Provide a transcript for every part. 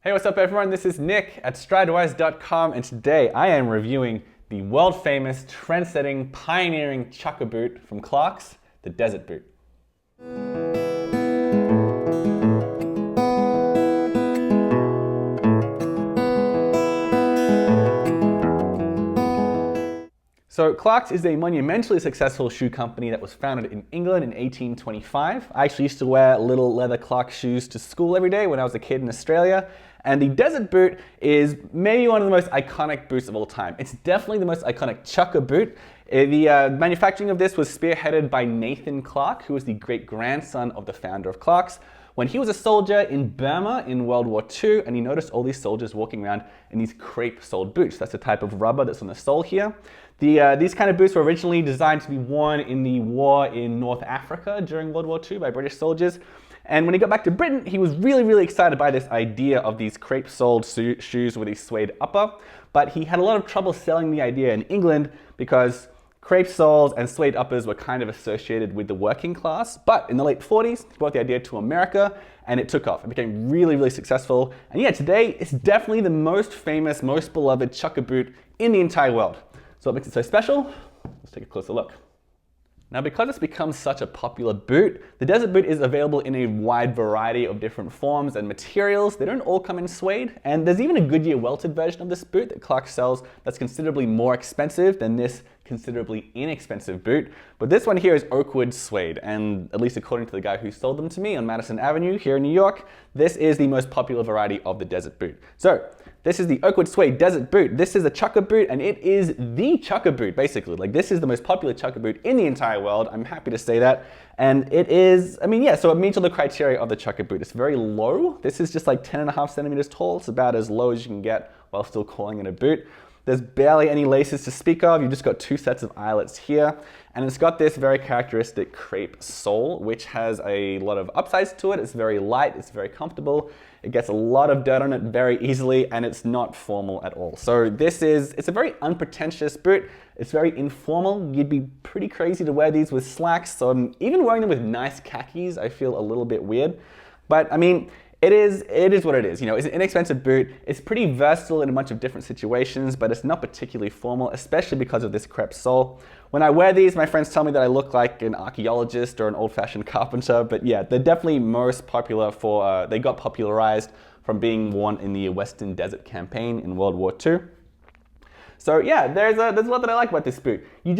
Hey, what's up everyone? This is Nick at Stridewise.com, and today I am reviewing the world famous, trend-setting, pioneering Chukka boot from Clarks, the Desert Boot. So Clarks is a monumentally successful shoe company that was founded in England in 1825. I actually used to wear little leather Clarks shoes to school every day when I was a kid in Australia. And the Desert Boot is maybe one of the most iconic boots of all time. It's definitely the most iconic Chukka boot. The manufacturing of this was spearheaded by Nathan Clark, who was the great-grandson of the founder of Clarks. When he was a soldier in Burma in World War II, and he noticed all these soldiers walking around in these crepe sole boots. That's the type of rubber that's on the sole here. These kind of boots were originally designed to be worn in the war in North Africa during World War II by British soldiers. And when he got back to Britain, he was really excited by this idea of these crepe-soled shoes with a suede upper. But he had a lot of trouble selling the idea in England because crepe soles and suede uppers were kind of associated with the working class. But in the late 40s, he brought the idea to America and it took off. It became really successful. And yeah, today it's definitely the most famous, most beloved Chukka boot in the entire world. So what makes it so special? Let's take a closer look. Now, because it's become such a popular boot, the Desert Boot is available in a wide variety of different forms and materials. They don't all come in suede, and there's even a Goodyear welted version of this boot that Clarks sells that's considerably more expensive than this considerably inexpensive boot. But this one here is Oakwood suede, and at least according to the guy who sold them to me on Madison Avenue here in New York, this is the most popular variety of the Desert Boot. So, this is the Oakwood suede Desert Boot. This is a Chukka boot, and it is the Chukka boot, basically. Like, this is the most popular Chukka boot in the entire world. I'm happy to say that. And it is, I mean, yeah, so it meets all the criteria of the Chukka boot. It's very low. This is just like 10.5 centimeters tall. It's about as low as you can get while still calling it a boot. There's barely any laces to speak of. You've just got 2 sets of eyelets here. And it's got this very characteristic crepe sole, which has a lot of upsides to it. It's very light, it's very comfortable. It gets a lot of dirt on it very easily, and it's not formal at all. So it's a very unpretentious boot. It's very informal. You'd be pretty crazy to wear these with slacks. So even wearing them with nice khakis, I feel a little bit weird. But I mean, it is what it is. You know, it's an inexpensive boot. It's pretty versatile in a bunch of different situations, but it's not particularly formal, especially because of this crepe sole. When I wear these, my friends tell me that I look like an archaeologist or an old-fashioned carpenter, but yeah, they're definitely most popular for, they got popularized from being worn in the Western Desert Campaign in World War II. So yeah, there's a lot that I like about this boot. You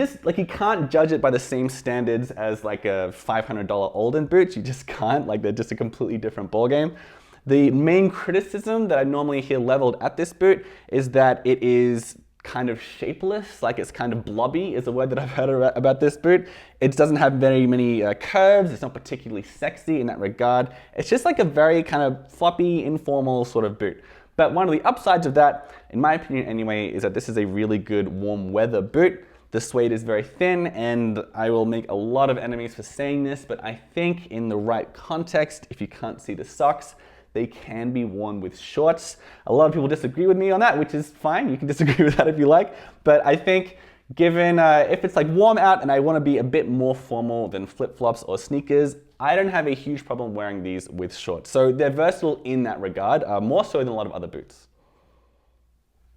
can't judge it by the same standards as like a $500 Alden boot. You just can't, like they're just a completely different ballgame. The main criticism that I normally hear leveled at this boot is that it is kind of shapeless, like it's kind of blobby is a word that I've heard about this boot. It doesn't have very many curves. It's not particularly sexy in that regard. It's just like a very kind of floppy, informal sort of boot. But one of the upsides of that, in my opinion anyway, is that this is a really good warm weather boot. The suede is very thin, and I will make a lot of enemies for saying this, but I think in the right context, if you can't see the socks, they can be worn with shorts. A lot of people disagree with me on that, which is fine. You can disagree with that if you like. But I think given, if it's like warm out and I want to be a bit more formal than flip-flops or sneakers, I don't have a huge problem wearing these with shorts. So they're versatile in that regard, more so than a lot of other boots.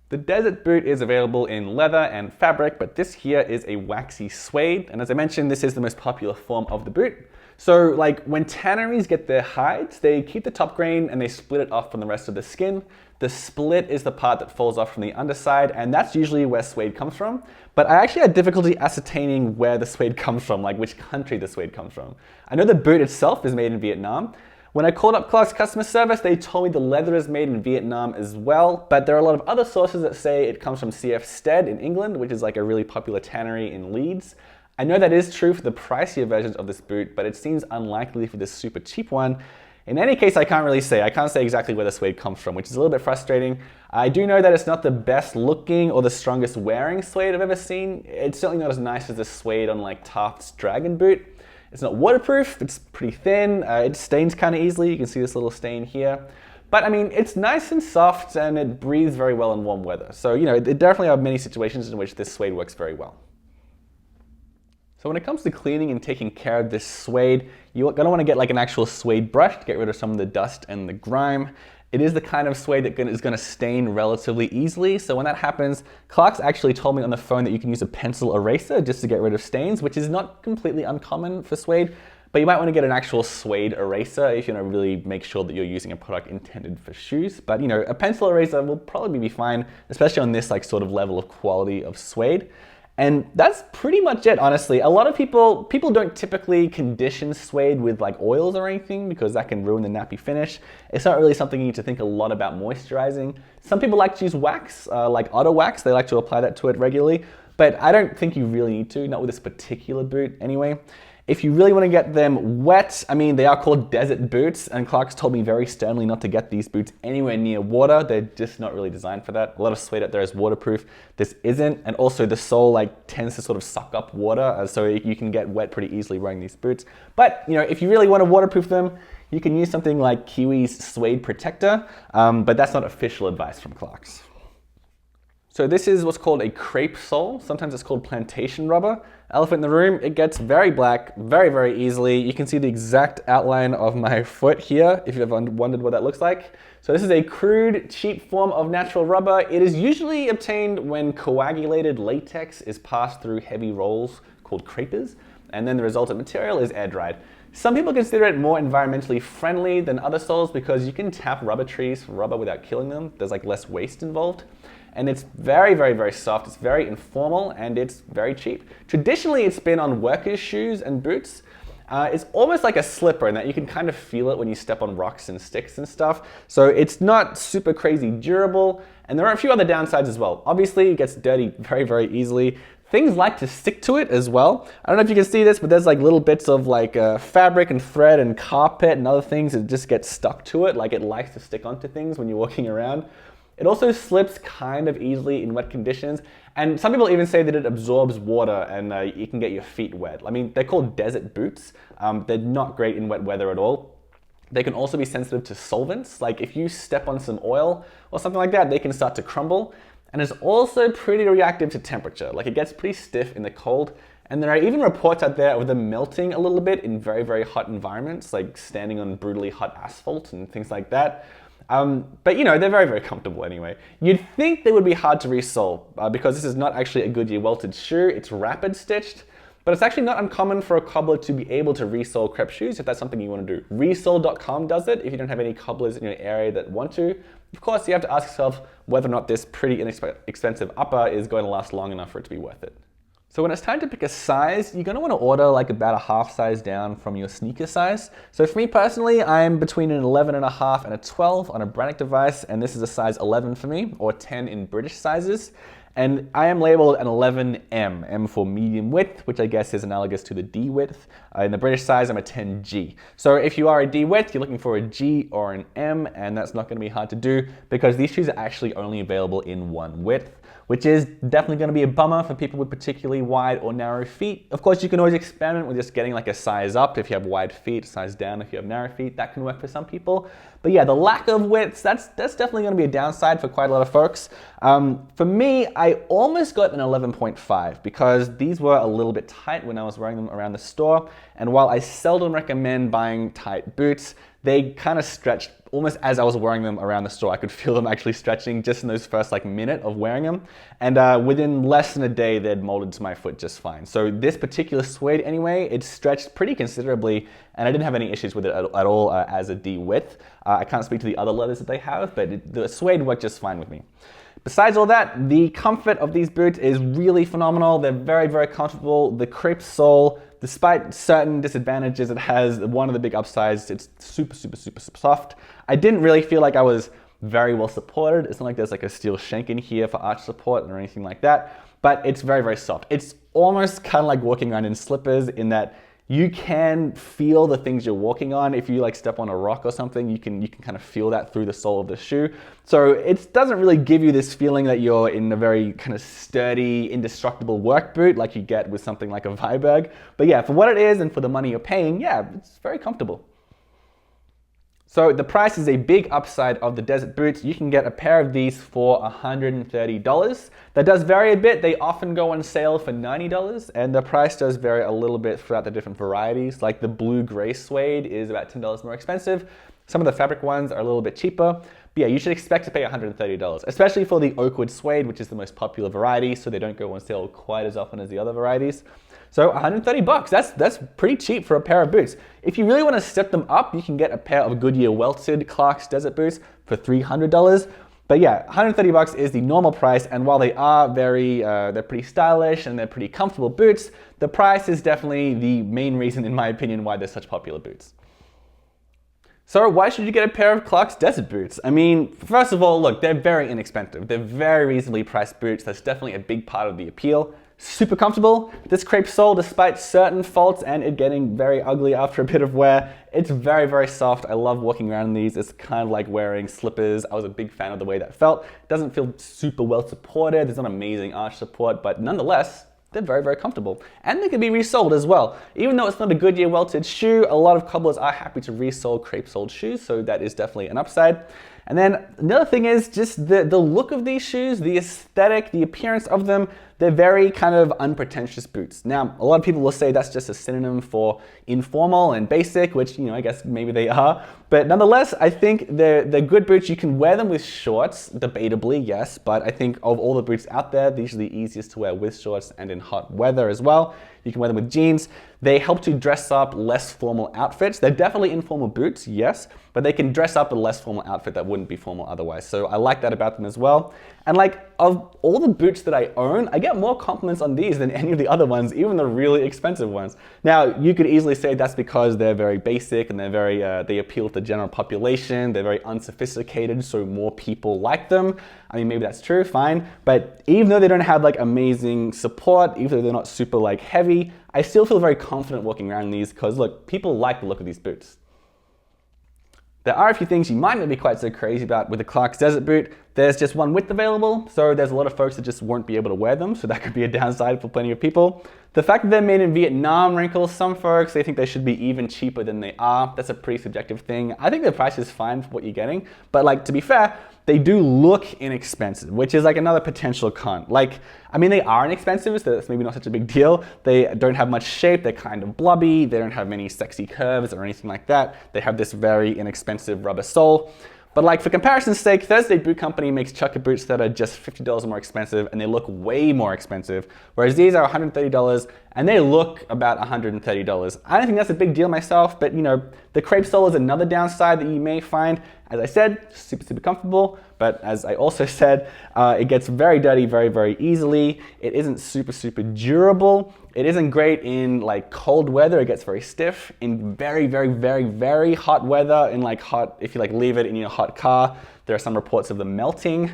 The Desert Boot is available in leather and fabric, but this here is a waxy suede. And as I mentioned, this is the most popular form of the boot. So like when tanneries get their hides, they keep the top grain and they split it off from the rest of the skin. The split is the part that falls off from the underside, and that's usually where suede comes from. But I actually had difficulty ascertaining where the suede comes from, like which country the suede comes from. I know the boot itself is made in Vietnam. When I called up Clark's customer service, they told me the leather is made in Vietnam as well, but there are a lot of other sources that say it comes from CF Stead in England, which is like a really popular tannery in Leeds. I know that is true for the pricier versions of this boot, but it seems unlikely for this super cheap one. In any case, I can't really say. I can't say exactly where the suede comes from, which is a little bit frustrating. I do know that it's not the best looking or the strongest wearing suede I've ever seen. It's certainly not as nice as the suede on like Taft's Dragon boot. It's not waterproof, it's pretty thin, it stains kind of easily. You can see this little stain here. But I mean, it's nice and soft and it breathes very well in warm weather. So, you know, there definitely are many situations in which this suede works very well. So when it comes to cleaning and taking care of this suede, you're going to want to get like an actual suede brush to get rid of some of the dust and the grime. It is the kind of suede that is going to stain relatively easily. So when that happens, Clarks actually told me on the phone that you can use a pencil eraser just to get rid of stains, which is not completely uncommon for suede. But you might want to get an actual suede eraser if you want to really make sure that you're using a product intended for shoes. But you know, a pencil eraser will probably be fine, especially on this like sort of level of quality of suede. And that's pretty much it, honestly. A lot of people don't typically condition suede with like oils or anything because that can ruin the nappy finish. It's not really something you need to think a lot about moisturizing. Some people like to use wax, like Otter Wax. They like to apply that to it regularly, but I don't think you really need to, not with this particular boot anyway. If you really want to get them wet, I mean, they are called desert boots, and Clarks told me very sternly not to get these boots anywhere near water. They're just not really designed for that. A lot of suede out there is waterproof. This isn't, and also the sole like tends to sort of suck up water, so you can get wet pretty easily wearing these boots. But you know, if you really want to waterproof them, you can use something like Kiwi's Suede Protector, but that's not official advice from Clarks. So this is what's called a crepe sole. Sometimes it's called plantation rubber. Elephant in the room, it gets very black very, very easily. You can see the exact outline of my foot here if you've ever wondered what that looks like. So this is a crude, cheap form of natural rubber. It is usually obtained when coagulated latex is passed through heavy rolls called crepers, and then the resultant material is air dried. Some people consider it more environmentally friendly than other soles because you can tap rubber trees for rubber without killing them. There's like less waste involved. And it's very, very, very soft. It's very informal and it's very cheap. Traditionally, it's been on workers' shoes and boots. It's almost like a slipper in that you can kind of feel it when you step on rocks and sticks and stuff. So it's not super crazy durable. And there are a few other downsides as well. Obviously, it gets dirty very, very easily. Things like to stick to it as well. I don't know if you can see this, but there's like little bits of like fabric and thread and carpet and other things that just get stuck to it. Like it likes to stick onto things when you're walking around. It also slips kind of easily in wet conditions, and some people even say that it absorbs water and you can get your feet wet. I mean, they're called desert boots. They're not great in wet weather at all. They can also be sensitive to solvents, like if you step on some oil or something like that, they can start to crumble. And it's also pretty reactive to temperature, like it gets pretty stiff in the cold. And there are even reports out there of them melting a little bit in very, very hot environments, like standing on brutally hot asphalt and things like that. But you know, they're very, very comfortable anyway. You'd think they would be hard to resole because this is not actually a Goodyear welted shoe, it's rapid stitched, but it's actually not uncommon for a cobbler to be able to resole crepe shoes if that's something you want to do. Resole.com does it if you don't have any cobblers in your area that want to. Of course, you have to ask yourself whether or not this pretty inexpensive upper is going to last long enough for it to be worth it. So when it's time to pick a size, you're going to want to order like about a half size down from your sneaker size. So for me personally, I'm between an 11.5 and a 12 on a Brannock device, and this is a size 11 for me, or 10 in British sizes. And I am labeled an 11M, M for medium width, which I guess is analogous to the D width. In the British size, I'm a 10G. So if you are a D width, you're looking for a G or an M, and that's not going to be hard to do because these shoes are actually only available in one width, which is definitely going to be a bummer for people with particularly wide or narrow feet. Of course, you can always experiment with just getting like a size up if you have wide feet, size down if you have narrow feet. That can work for some people. But yeah, the lack of widths, that's definitely going to be a downside for quite a lot of folks. For me, I almost got an 11.5 because these were a little bit tight when I was wearing them around the store. And while I seldom recommend buying tight boots, they kind of stretched almost as I was wearing them around the store. I could feel them actually stretching just in those first like minute of wearing them. And within less than a day, they'd molded to my foot just fine. So this particular suede anyway, it stretched pretty considerably and I didn't have any issues with it at all as a D width. I can't speak to the other leathers that they have, but the suede worked just fine with me. Besides all that, the comfort of these boots is really phenomenal. They're very, very comfortable. The crepe sole, despite certain disadvantages, it has one of the big upsides. It's super, super, super, super soft. I didn't really feel like I was very well supported. It's not like there's like a steel shank in here for arch support or anything like that, but it's very, very soft. It's almost kind of like walking around in slippers in that you can feel the things you're walking on. If you like step on a rock or something, you can kind of feel that through the sole of the shoe. So it doesn't really give you this feeling that you're in a very kind of sturdy, indestructible work boot like you get with something like a Viberg. But yeah, for what it is and for the money you're paying, yeah, it's very comfortable. So the price is a big upside of the desert boots. You can get a pair of these for $130. That does vary a bit. They often go on sale for $90, and the price does vary a little bit throughout the different varieties. Like the blue-gray suede is about $10 more expensive. Some of the fabric ones are a little bit cheaper. But yeah, you should expect to pay $130, especially for the Oakwood suede, which is the most popular variety, so they don't go on sale quite as often as the other varieties. So 130 bucks, that's pretty cheap for a pair of boots. If you really want to step them up, you can get a pair of Goodyear welted Clarks desert boots for $300. But yeah, 130 bucks is the normal price, and while they are they're pretty stylish and they're pretty comfortable boots, the price is definitely the main reason, in my opinion, why they're such popular boots. So why should you get a pair of Clarks desert boots? I mean, first of all, look, they're very inexpensive. They're very reasonably priced boots. That's definitely a big part of the appeal. Super comfortable. This crepe sole, despite certain faults and it getting very ugly after a bit of wear, it's very, very soft. I love walking around in these. It's kind of like wearing slippers. I was a big fan of the way that felt. It doesn't feel super well supported. There's not amazing arch support, but nonetheless, they're very, very comfortable. And they can be resoled as well. Even though it's not a Goodyear welted shoe, a lot of cobblers are happy to resole crepe soled shoes, so that is definitely an upside. And then another thing is just the look of these shoes, the aesthetic, the appearance of them. They're very kind of unpretentious boots. Now, a lot of people will say that's just a synonym for informal and basic, which, I guess maybe they are. But nonetheless, I think they're good boots. You can wear them with shorts, debatably, yes. But I think of all the boots out there, these are the easiest to wear with shorts and in hot weather as well. You can wear them with jeans. They help to dress up less formal outfits. They're definitely informal boots, yes, but they can dress up a less formal outfit that wouldn't be formal otherwise. So I like that about them as well. And like, of all the boots that I own, I get more compliments on these than any of the other ones, even the really expensive ones. Now, you could easily say that's because they're very basic and they appeal to the general population. They're very unsophisticated, so more people like them. I mean, maybe that's true, fine. But even though they don't have like amazing support, even though they're not super like heavy, I still feel very confident walking around in these because look, people like the look of these boots. There are a few things you might not be quite so crazy about with the Clarks desert boot. There's just one width available, so there's a lot of folks that just won't be able to wear them, so that could be a downside for plenty of people. The fact that they're made in Vietnam wrinkles some folks, they think they should be even cheaper than they are. That's a pretty subjective thing. I think the price is fine for what you're getting, but like, to be fair, they do look inexpensive, which is like another potential con. Like, I mean, they are inexpensive, so that's maybe not such a big deal. They don't have much shape, they're kind of blobby, they don't have many sexy curves or anything like that. They have this very inexpensive rubber sole. But like, for comparison's sake, Thursday Boot Company makes Chukka boots that are just $50 more expensive and they look way more expensive, whereas these are $130 and they look about $130. I don't think that's a big deal myself, but the crepe sole is another downside that you may find. As I said, super, super comfortable, but as I also said, it gets very dirty very, very easily. It isn't super, super durable. It isn't great in like cold weather. It gets very stiff. In very, very, very, very hot weather, if you like leave it in your hot car, there are some reports of them melting.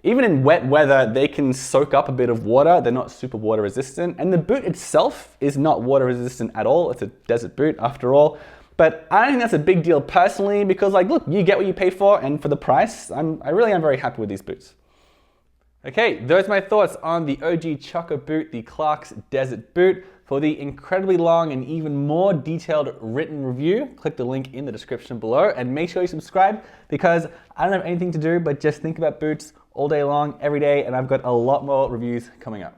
Even in wet weather, they can soak up a bit of water. They're not super water resistant. And the boot itself is not water resistant at all. It's a desert boot after all. But I don't think that's a big deal personally because like, look, you get what you pay for, and for the price, I really am very happy with these boots. Okay, those are my thoughts on the OG Chukka boot, the Clarks Desert Boot. For the incredibly long and even more detailed written review, click the link in the description below and make sure you subscribe because I don't have anything to do but just think about boots all day long, every day, and I've got a lot more reviews coming up.